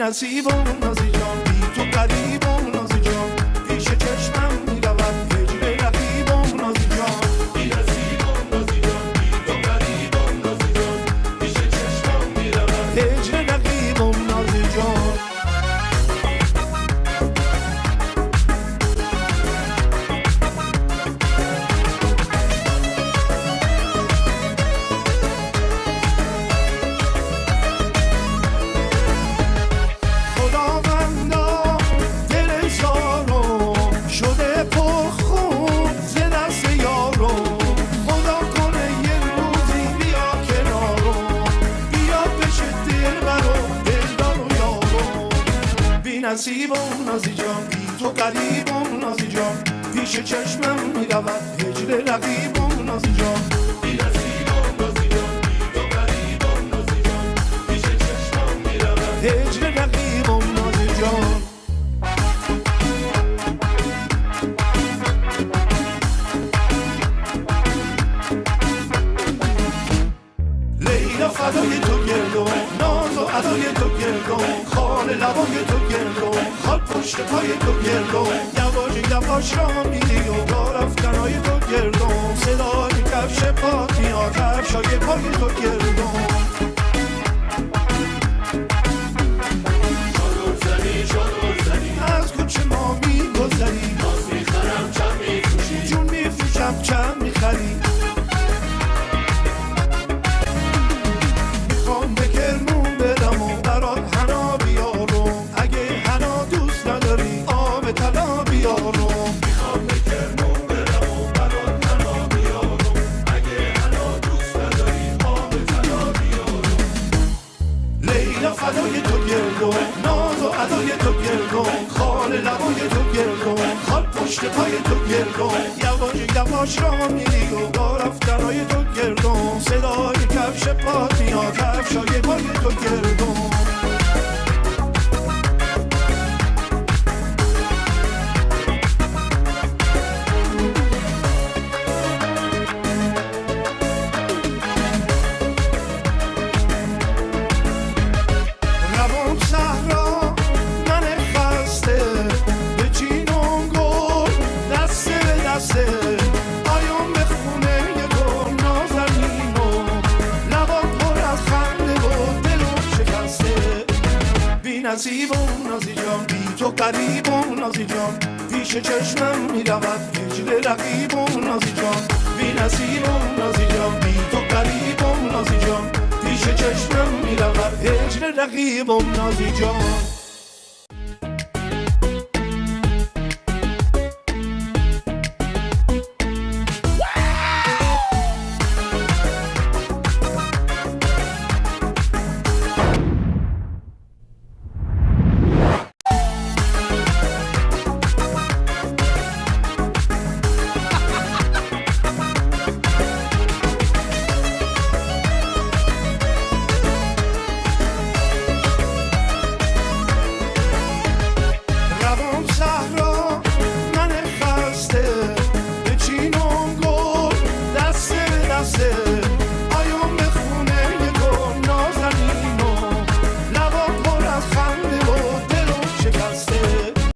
نصیبم نازی جان، بی تو قریبم نازی جان، پیش چشمم میرود هجر رقیبم نازی جان. بی نصیبم نازی جان، بی تو قریبم نازی جان، پیش چشمم میرود هجر رقیبم نازی جان. نصیبم نازی جان، بی تو قریبم نازی جان، پیش چشمم میرود هجر رقیبم نازی جان. بی نصیبم نازی جان، بی تو قریبم نازی جان، پیش چشمم میرود هجر رقیبم نازی جان. لیلا فدای تو گردم، ناز و ادای تو گردم، خال لبای تو گردم، خال پشت پای تو گردم، یواش یواش را میری و با رفتنای تو گردم، صدای کفش پات میاد کفشای پای تو گردم. چادر زنی از کوچه ما میگذری، ناز میخرم چم میفروشی، جون میفروشم چم میخری. فدای تو گردم، ناز و ادای تو گردم، خال لبای تو گردم، خال پشت پای تو گردم، یواش یواش را میری و با رفتنای تو گردم، صدای کفش پات میاد کفشای پای تو گردم. نصیبم نازی جان، بی تو قریبم نازی جان، پیش چشمم میرود هجر رقیبم نازی جان. بی نصیبم نازی جان، بی تو قریبم نازی جان، پیش چشمم میرود هجر رقیبم نازی جان.